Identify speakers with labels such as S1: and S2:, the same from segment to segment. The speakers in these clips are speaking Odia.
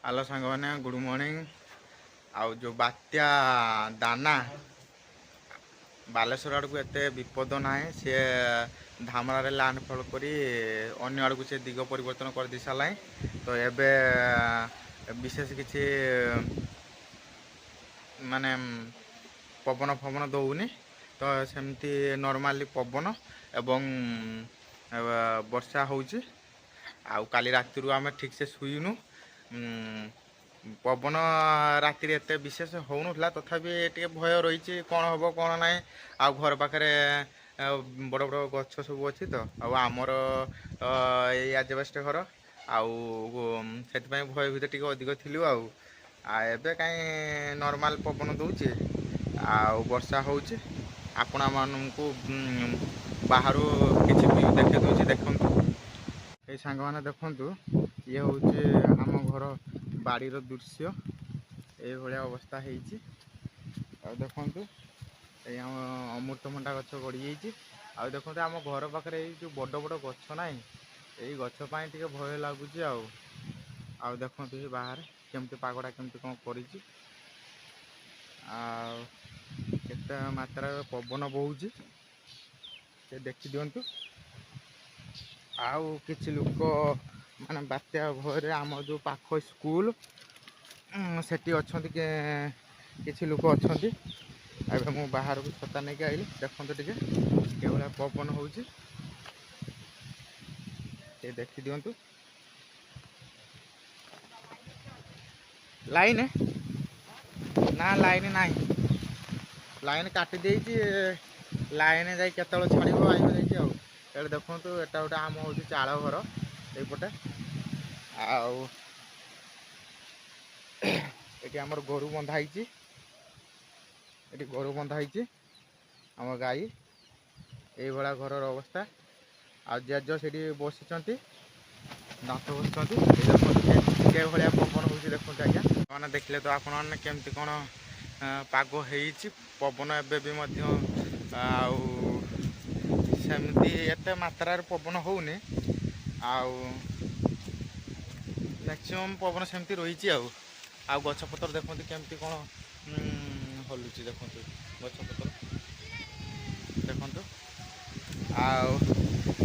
S1: ହ୍ୟାଲୋ ସାଙ୍ଗମାନେ, ଗୁଡ୍ ମର୍ଣ୍ଣିଂ। ଆଉ ଯେଉଁ ବାତ୍ୟା ଦାନା ବାଲେଶ୍ୱର ଆଡ଼କୁ ଏତେ ବିପଦ ନାହିଁ, ସିଏ ଧାମରାରେ ଲ୍ୟାଣ୍ଡଫଲ୍ କରି ଅନ୍ୟ ଆଡ଼କୁ ସେ ଦିଗ ପରିବର୍ତ୍ତନ କରିଦେଇ ସାରିଲାଣି। ତ ଏବେ ବିଶେଷ କିଛି ମାନେ ପବନ ଫବନ ଦେଉନି। ତ ସେମିତି ନର୍ମାଲି ପବନ ଏବଂ ବର୍ଷା ହେଉଛି। ଆଉ କାଲି ରାତିରୁ ଆମେ ଠିକ୍ସେ ଶୋଇନୁ। ପବନ ରାତିରେ ଏତେ ବିଶେଷ ହେଉନଥିଲା, ତଥାପି ଟିକେ ଭୟ ରହିଛି କ'ଣ ହେବ କ'ଣ ନାହିଁ। ଆଉ ଘର ପାଖରେ ବଡ଼ ବଡ଼ ଗଛ ସବୁ ଅଛି ତ, ଆଉ ଆମର ଏଇ ଆଜବେଷ୍ଟ ଘର, ଆଉ ସେଥିପାଇଁ ଭୟ ଭିତରେ ଟିକେ ଅଧିକ ଥିଲୁ। ଆଉ ଏବେ କାହିଁ ନର୍ମାଲ ପବନ ଦେଉଛି ଆଉ ବର୍ଷା ହେଉଛି। ଆପଣମାନଙ୍କୁ ବାହାରୁ କିଛି ଭ୍ୟୁ ଦେଖାଇ ଦେଉଛି, ଦେଖନ୍ତୁ। ଏଇ ସାଙ୍ଗମାନେ ଦେଖନ୍ତୁ, ଇଏ ହେଉଛି ଆମ ଘର ବାଡ଼ିର ଦୃଶ୍ୟ। ଏଇଭଳିଆ ଅବସ୍ଥା ହେଇଛି। ଆଉ ଦେଖନ୍ତୁ, ଏଇ ଆମ ଅମୃତଭଣ୍ଡା ଗଛ ଗଡ଼ିଯାଇଛି। ଆଉ ଦେଖନ୍ତୁ, ଆମ ଘର ପାଖରେ ଏଇ ଯେଉଁ ବଡ଼ ବଡ଼ ଗଛ ନାହିଁ, ଏଇ ଗଛ ପାଇଁ ଟିକେ ଭୟ ଲାଗୁଛି। ଆଉ ଦେଖନ୍ତୁ, ଏ ବାହାରେ କେମିତି ପାଗଟା କେମିତି କ'ଣ କରିଛି। ଆଉ କେତେ ମାତ୍ରାରେ ପବନ ବହୁଛି ସେ ଦେଖିଦିଅନ୍ତୁ। ଆଉ କିଛି ଲୋକ ମାନେ ବାତ୍ୟା ଭୟରେ ଆମର ଯେଉଁ ପାଖ ସ୍କୁଲ ସେଠି ଅଛନ୍ତି, କିଛି ଲୋକ ଅଛନ୍ତି। ଏବେ ମୁଁ ବାହାରକୁ ଛତା ନେଇକି ଆଇଲି। ଦେଖନ୍ତୁ ଟିକେ କେଉଁଭଳିଆ ପବନ ହେଉଛି, ଟିକେ ଦେଖିଦିଅନ୍ତୁ। ଲାଇନ୍ ନା, ଲାଇନ୍ ନାହିଁ। ଲାଇନ୍ କାଟି ଦେଇଛି। ଲାଇନ୍ ଯାଇ କେତେବେଳେ ଛାଡ଼ିବ ଆଇବ ଯାଇକି। ଆଉ ଏଠି ଦେଖନ୍ତୁ, ଏଟା ଗୋଟେ ଆମ ହେଉଛି ଚାଳ ଘର ଏଇପଟେ। ଆଉ ଏଠି ଆମର ଗୋରୁ ବନ୍ଧା ହେଇଛି। ଏଠି ଗୋରୁ ବନ୍ଧା ହେଇଛି, ଆମ ଗାଈ। ଏଇଭଳିଆ ଘରର ଅବସ୍ଥା। ଆଉ ଜେଜ ସେଠି ବସିଛନ୍ତି, ଦାନ୍ତ ଘଷୁଛନ୍ତି। ଭଳିଆ ପବନ ହେଉଛି ଦେଖନ୍ତୁ ଆଜ୍ଞା। ମାନେ ଦେଖିଲେ ତ ଆପଣମାନେ କେମିତି କ'ଣ ପାଗ ହେଇଛି। ପବନ ଏବେ ବି ମଧ୍ୟ ଆଉ ସେମିତି ଏତେ ମାତ୍ରାରେ ପବନ ହେଉନି। ଆଉ ମ୍ୟାକ୍ସିମମ୍ ପବନ ସେମିତି ରହିଛି। ଆଉ ଗଛପତ୍ର ଦେଖନ୍ତୁ କେମିତି କ'ଣ ହଲୁଛି। ଦେଖନ୍ତୁ ଗଛପତ୍ର ଦେଖନ୍ତୁ। ଆଉ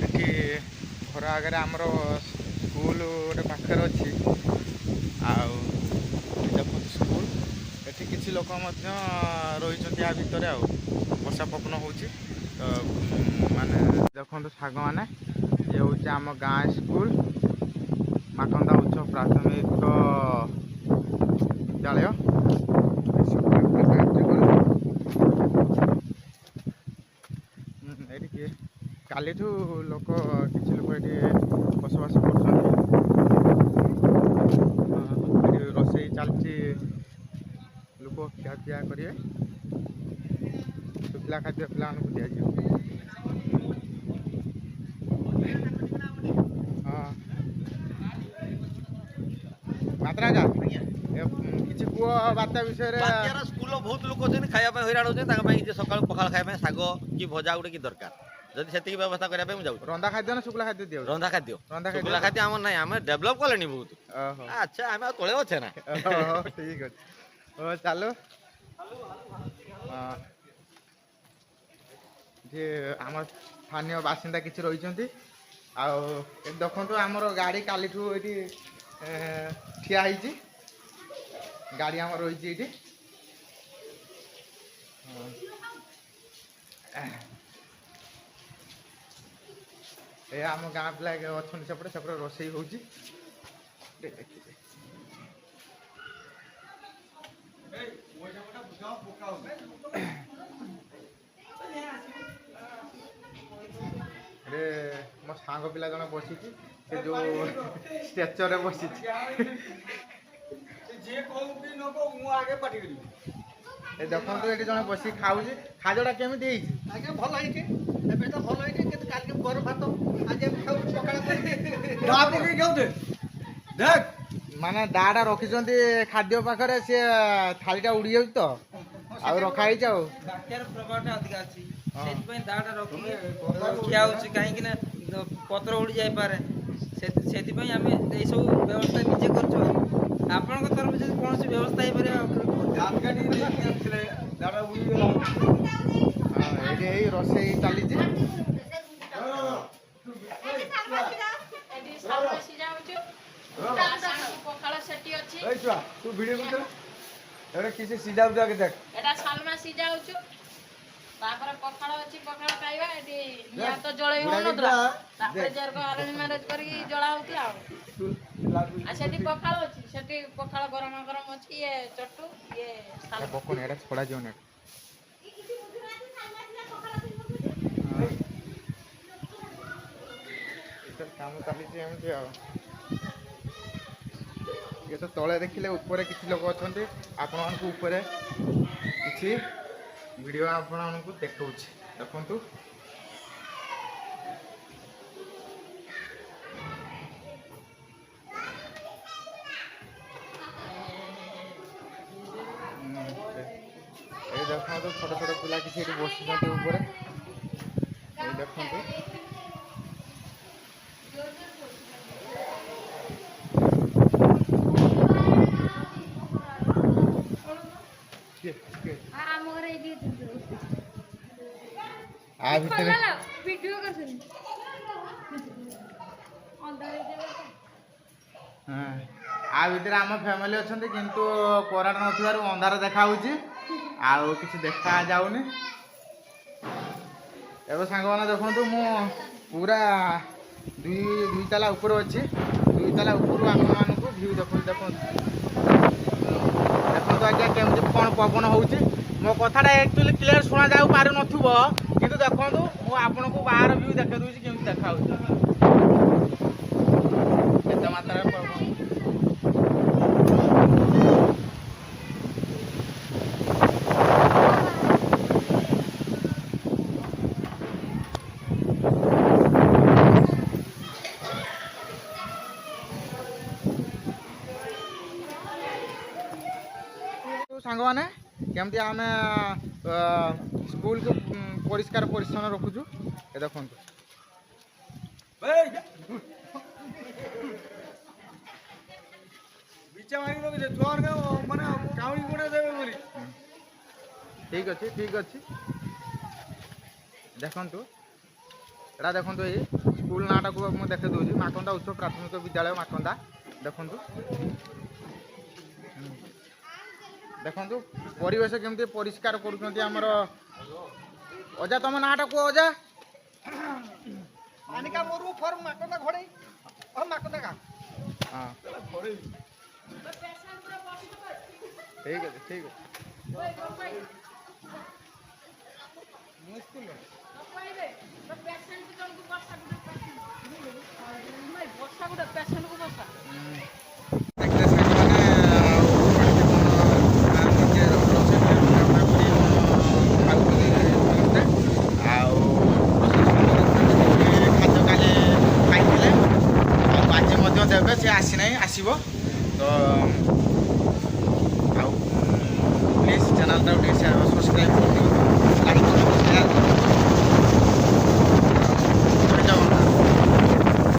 S1: ଏଠି ଘର ଆଗରେ ଆମର ସ୍କୁଲ ଗୋଟେ ପାଖରେ ଅଛି। ଆଉ ଦେଖନ୍ତୁ ସ୍କୁଲ, ଏଠି କିଛି ଲୋକ ମଧ୍ୟ ରହିଛନ୍ତି ଆ ଭିତରେ। ଆଉ ବର୍ଷା ପବନ ହେଉଛି ତ ମାନେ ଦେଖନ୍ତୁ ସାଙ୍ଗମାନେ, ଇଏ ହେଉଛି ଆମ ଗାଁ ସ୍କୁଲ, ମାଖନ୍ଦା ଉଚ୍ଚ ପ୍ରାଥମିକ ବିଦ୍ୟାଳୟ। ଏଠିକି କାଲିଠୁ କିଛି ଲୋକ ଏଠି ବସବାସ କରୁଛନ୍ତି। ଏଠି ରୋଷେଇ ଚାଲିଛି, ଲୋକ ଖିଆପିଆ କରିବେ। ଶୁଖିଲା ଖାଦ୍ୟ ପିଲାମାନଙ୍କୁ ଦିଆଯିବ। ହଁ ମାତ୍ରାକା କିଛି କୁହ ବାତ୍ୟା ବିଷୟରେ।
S2: ବାତ୍ୟାର ସ୍କୁଲ ବହୁତ ଲୋକ ଅଛନ୍ତି, ଖାଇବା ପାଇଁ ହଇରାଣ ହେଉଛନ୍ତି। ତାଙ୍କ ପାଇଁ ସକାଳୁ ପଖାଳ ଖାଇବା ପାଇଁ ଶାଗ କି ଭଜା ଗୋଟେ କି ଦରକାର। ଯଦି ସେତିକି ବ୍ୟବସ୍ଥା କରିବା ପାଇଁ ମୁଁ ଯାଉଛି।
S1: ରନ୍ଧା ଖାଦ୍ୟ ନା ଶୁଖିଲା ଖାଦ୍ୟ ଦିଆଉଛି?
S2: ରନ୍ଧା ଖାଦ୍ୟ।
S1: ରନ୍ଧା
S2: ଶୁଖିଲା ଖାଦ୍ୟ ଆମର ନାହିଁ, ଆମେ ଡେଭଲପ୍ କଲେଣି ବହୁତ।
S1: ଓହୋ
S2: ଆଚ୍ଛା, ଆମେ ଆଉ ତଳେ ଅଛେ ନା।
S1: ଓହୋ, ଠିକ୍ ଅଛି। ହଉ ଚାଲୁ। ଯେ ଆମର ସ୍ଥାନୀୟ ବାସିନ୍ଦା କିଛି ରହିଛନ୍ତି। ଆଉ ଏଠି ଦେଖନ୍ତୁ, ଆମର ଗାଡ଼ି କାଲିଠୁ ଏଇଠି ଠିଆ ହେଇଛି। ଗାଡ଼ି ଆମର ରହିଛି ଏଇଠି। ଏ ଆମ ଗାଁ ପିଲା ଅଛନ୍ତି ସେପଟେ ରୋଷେଇ ହେଉଛି। ରେ ମୋ ସାଙ୍ଗ ପିଲା ଜଣେ ବସିଛି, ସେ ଯେଉଁ ଷ୍ଟେଚରରେ ବସିଛି। ଏ ଦେଖନ୍ତୁ, ଏଠି ଜଣେ ବସିକି ଖାଉଛି। ଖାଦ୍ୟଟା କେମିତି ହେଇଛି?
S2: ଆଜ୍ଞା ଭଲ ହେଇଛି, ଏବେ ତ ଭଲ ହେଇଛି। କିନ୍ତୁ କାଲିକି ଗରମ ଭାତ, ଆଜି ଆମେ ଖାଉଛୁ ପଖାଳ ଦେখ।
S1: ମାନେ ଦାଟା ରଖିଛନ୍ତି ଖାଦ୍ୟ ପାଖରେ, ସିଏ ଥାଳିଟା ଉଡ଼ି ଯାଉଛି ତ, ଆଉ ରଖା ହେଇଛି। ଆଉ
S3: ବାତ୍ୟାର ପ୍ରଭାବଟା ଅଧିକା ଅଛି,
S1: ହଁ
S3: ସେଥିପାଇଁ ଦାଟା ରଖିକି ଖିଆ ହେଉଛି। କାହିଁକି ନା ପତ୍ର ଉଡ଼ି ଯାଇପାରେ, ସେଥିପାଇଁ ଆମେ ଏଇସବୁ ବ୍ୟବସ୍ଥା ନିଜେ କରୁଛୁ। ଆପଣଙ୍କ ତରଫରୁ ଯଦି କୌଣସି ବ୍ୟବସ୍ଥା ହେଇପାରିବ
S1: ହଁ ଏଇଠି ଏଇ ରୋଷେଇ ଚାଲିଛି।
S4: ଏଠି ଶାଗ ସିଝାଉଛୁ ତା ସାଙ୍ଗକୁ ପଖାଳ ସେଠି ଅଛି
S5: ତୁ ଭିଡ଼ିଓ କରୁଛୁ ଏଟା କିଛି ସିଝାଉଛୁ ଆগে ଦେখ
S4: ଏଟା ସାଲମା ସିଝାଉଛୁ ତାପରେ ପଖାଳ ଅଛି ପଖାଳ ଖାଇବା ଏଠି ନିଆଁ ତ ଜଳେଇ ହଉନଥିଲା ତାପରେ ଜର୍ଗ ଆରେଞ୍ଜ ମ୍ୟାରେଜ କରିକି ଜଳା ହଉଥିଲା ଆଉ ସେଠି ପଖାଳ ଅଛି ସେଠି ପଖାଳ ଗରମ ଗରମ ଅଛି ଇଏ ଚଟୁ ଇଏ
S1: ଏଟା ପକଉନି ଏଟା ଛଡ଼ା ଯିବନି ଏଟା। କାମ ଚାଲିଛି ଏମିତି ଆଉ। ଇଏ ତ ତଳେ ଦେଖିଲେ ଉପରେ କିଛି ଲୋକ ଅଛନ୍ତି ଆପଣମାନଙ୍କୁ ଉପରେ କିଛି ଭିଡ଼ିଓ ଆପଣମାନଙ୍କୁ ଦେଖଉଛି ଦେଖନ୍ତୁ। ଏଇ ଦେଖନ୍ତୁ ଛୋଟ ଛୋଟ ପିଲା କିଛି ଏଠି ବସିଛନ୍ତି ଉପରେ ଏଇ ଦେଖନ୍ତୁ।
S4: ଆମ ଘରେ ଏଇଠି
S1: ଆ ଭିତରେ
S4: ଭିଡ଼ିଓ କରୁଛନ୍ତି
S1: ହଁ ଆ ଭିତରେ ଆମ ଫ୍ୟାମିଲି ଅଛନ୍ତି କିନ୍ତୁ କରେଣ୍ଟ ନଥିବାରୁ ଅନ୍ଧାର ଦେଖାହଉଛି ଆଉ କିଛି ଦେଖାଯାଉନି। ଏବେ ସାଙ୍ଗମାନେ ଦେଖନ୍ତୁ ମୁଁ ପୁରା ଦୁଇ ତାଲା ଉପରେ ଅଛି। ଦୁଇ ତାଲା ଉପରୁ ଆପଣମାନଙ୍କୁ ଭିଉ ଦେଖନ୍ତୁ ଦେଖନ୍ତୁ ଆଜ୍ଞା କେମିତି କ'ଣ ପବନ ହେଉଛି। ମୋ କଥାଟା ଆକ୍ଚୁଆଲି କ୍ଲିୟର ଶୁଣାଯାଉ ପାରୁନଥିବ କିନ୍ତୁ ଦେଖନ୍ତୁ ମୁଁ ଆପଣଙ୍କୁ ବାହାର ଭିଉ ଦେଖାଇ ଦେଉଛି କେମିତି ଦେଖାହେଉଛି କେତେ ମାତ୍ରାରେ ପବନ। ସାଙ୍ଗମାନେ କେମିତି ଆମେ ସ୍କୁଲକୁ ପରିଷ୍କାର ପରିଚ୍ଛନ୍ନ ରଖୁଛୁ ଏ ଦେଖନ୍ତୁ। ଠିକ୍ ଅଛି ଠିକ୍ ଅଛି ଦେଖନ୍ତୁ ଏଇଟା ଦେଖନ୍ତୁ ଏଇ ସ୍କୁଲ ନାଁଟାକୁ ମୁଁ ଦେଖାଇ ଦେଉଛି ମାକନ୍ଦା ଉଚ୍ଚ ପ୍ରାଥମିକ ବିଦ୍ୟାଳୟ ମାକନ୍ଦା ଦେଖନ୍ତୁ। ଦେଖନ୍ତୁ ପରିବେଶ କେମିତି ପରିଷ୍କାର କରୁଛନ୍ତି ଆମର। ଅଜା ତମ ନାଁଟା କୁହ ଅଜା।
S5: ମାନିକା ମୋରୁ ଫର୍ମ ମାକନ୍ଦା ଘୋଡ଼େଇ ମାକନ୍ଦା କା
S1: ହଁ ଠିକ୍ ଅଛି ଠିକ୍ ଅଛି।
S4: ମୁସ୍କିଲ